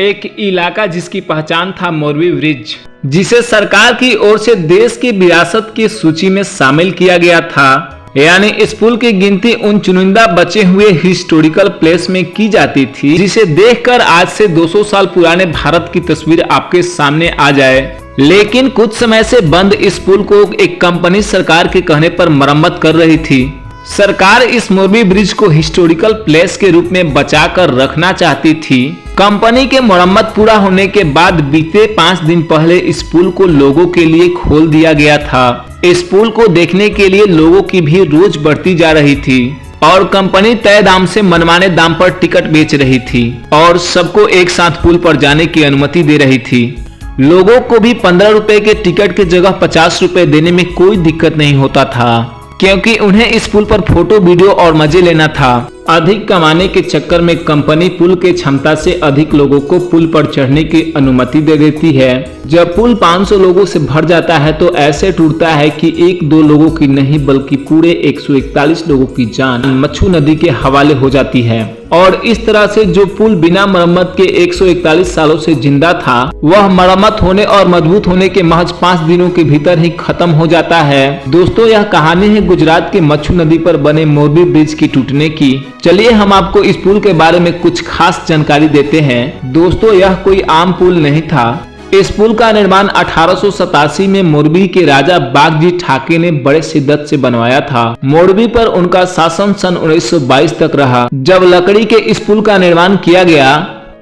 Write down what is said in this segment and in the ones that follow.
एक इलाका जिसकी पहचान था मोरबी ब्रिज, जिसे सरकार की ओर से देश की विरासत की सूची में शामिल किया गया था। यानी इस पुल की गिनती उन चुनिंदा बचे हुए हिस्टोरिकल प्लेस में की जाती थी जिसे देखकर आज से 200 साल पुराने भारत की तस्वीर आपके सामने आ जाए। लेकिन कुछ समय से बंद इस पुल को एक कंपनी सरकार के कहने पर मरम्मत कर रही थी। सरकार इस मोरबी ब्रिज को हिस्टोरिकल प्लेस के रूप में बचाकर रखना चाहती थी। कंपनी के मरम्मत पूरा होने के बाद बीते 5 दिन पहले इस पुल को लोगों के लिए खोल दिया गया था। इस पुल को देखने के लिए लोगों की भीड़ रोज बढ़ती जा रही थी और कंपनी तय दाम से मनमाने दाम पर टिकट बेच रही थी और सबको एक साथ पुल पर जाने की अनुमति दे रही थी। लोगों को भी 15 रुपए के टिकट की जगह 50 रुपए देने में कोई दिक्कत नहीं होता था, क्योंकि उन्हें इस पुल पर फोटो वीडियो और मजे लेना था। अधिक कमाने के चक्कर में कंपनी पुल के क्षमता से अधिक लोगों को पुल पर चढ़ने की अनुमति दे देती है। जब पुल 500 लोगों से भर जाता है तो ऐसे टूटता है कि 1-2 लोगों की नहीं बल्कि पूरे 141 लोगों की जान मच्छू नदी के हवाले हो जाती है। और इस तरह से जो पुल बिना मरम्मत के 141 सालों से जिंदा था, वह मरम्मत होने और मजबूत होने के महज 5 दिनों के भीतर ही खत्म हो जाता है। दोस्तों, यह कहानी है गुजरात के मच्छू नदी पर बने मोरबी ब्रिज की टूटने की। चलिए हम आपको इस पुल के बारे में कुछ खास जानकारी देते हैं। दोस्तों, यह कोई आम पुल नहीं था। इस पुल का निर्माण 1887 में मोरबी के राजा बागजी ठाकरे ने बड़े शिद्दत से बनवाया था। मोरबी पर उनका शासन सन 1922 तक रहा। जब लकड़ी के इस पुल का निर्माण किया गया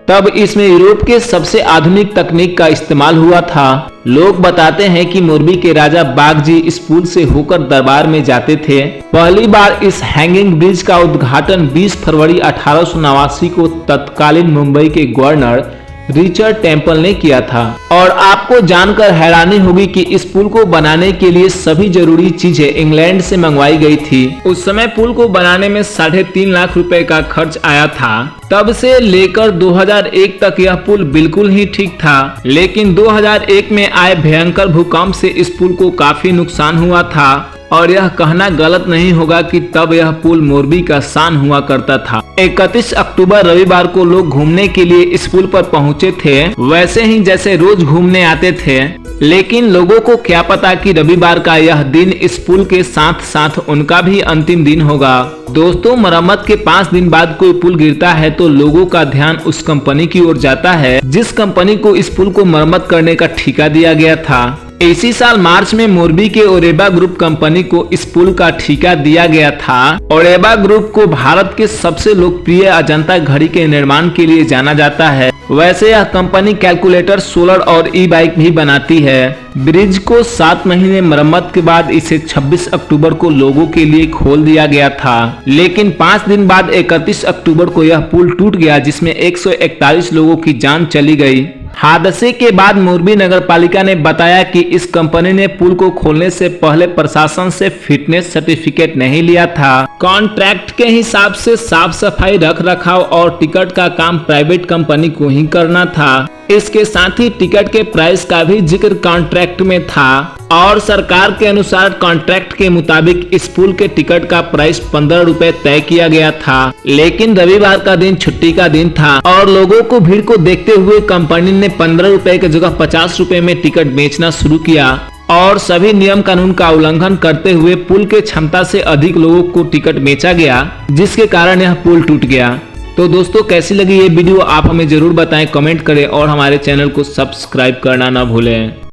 तब इसमें यूरोप के सबसे आधुनिक तकनीक का इस्तेमाल हुआ था। लोग बताते हैं कि मोरबी के राजा बागजी इस पुल से होकर दरबार में जाते थे। पहली बार इस हैंगिंग ब्रिज का उद्घाटन 20 फरवरी 1889 को तत्कालीन मुंबई के गवर्नर रिचर्ड टेम्पल ने किया था। और आपको जानकर हैरानी होगी कि इस पुल को बनाने के लिए सभी जरूरी चीजें इंग्लैंड से मंगवाई गई थी। उस समय पुल को बनाने में 3.5 लाख रुपए का खर्च आया था। तब से लेकर 2001 तक यह पुल बिल्कुल ही ठीक था, लेकिन 2001 में आए भयंकर भूकंप से इस पुल को काफी नुकसान हुआ था। और यह कहना गलत नहीं होगा कि तब यह पुल मोरबी का शान हुआ करता था। 31 अक्टूबर रविवार को लोग घूमने के लिए इस पुल पर पहुंचे थे, वैसे ही जैसे रोज घूमने आते थे। लेकिन लोगों को क्या पता कि रविवार का यह दिन इस पुल के साथ साथ उनका भी अंतिम दिन होगा। दोस्तों, मरम्मत के 5 दिन बाद कोई पुल गिरता है तो लोगों का ध्यान उस कंपनी की ओर जाता है जिस कंपनी को इस पुल को मरम्मत करने का ठेका दिया गया था। इसी साल मार्च में मोरबी के ओरेबा ग्रुप कंपनी को इस पुल का ठेका दिया गया था। ओरेबा ग्रुप को भारत के सबसे लोकप्रिय अजंता घड़ी के निर्माण के लिए जाना जाता है। वैसे यह कंपनी कैलकुलेटर, सोलर और ई-बाइक भी बनाती है। ब्रिज को 7 महीने मरम्मत के बाद इसे 26 अक्टूबर को लोगों के लिए खोल दिया गया था। लेकिन 5 दिन बाद 31 अक्टूबर को यह पुल टूट गया, जिसमें 141 लोगों की जान चली गई। हादसे के बाद मोरबी नगर पालिका ने बताया कि इस कंपनी ने पुल को खोलने से पहले प्रशासन से फिटनेस सर्टिफिकेट नहीं लिया था। कॉन्ट्रैक्ट के हिसाब से साफ सफाई, रख रखाव और टिकट का काम प्राइवेट कंपनी को ही करना था। इसके साथ ही टिकट के प्राइस का भी जिक्र कॉन्ट्रैक्ट में था और सरकार के अनुसार कॉन्ट्रैक्ट के मुताबिक इस पुल के टिकट का प्राइस 15 रुपए तय किया गया था। लेकिन रविवार का दिन छुट्टी का दिन था और लोगों को भीड़ को देखते हुए कंपनी ने 15 रुपए की जगह 50 रुपए में टिकट बेचना शुरू किया और सभी नियम कानून का उल्लंघन करते हुए पुल के क्षमता से अधिक लोगों को टिकट बेचा गया, जिसके कारण यह पुल टूट गया। तो दोस्तों, कैसी लगी ये वीडियो आप हमें जरूर बताएं, कमेंट करें और हमारे चैनल को सब्सक्राइब करना ना भूलें।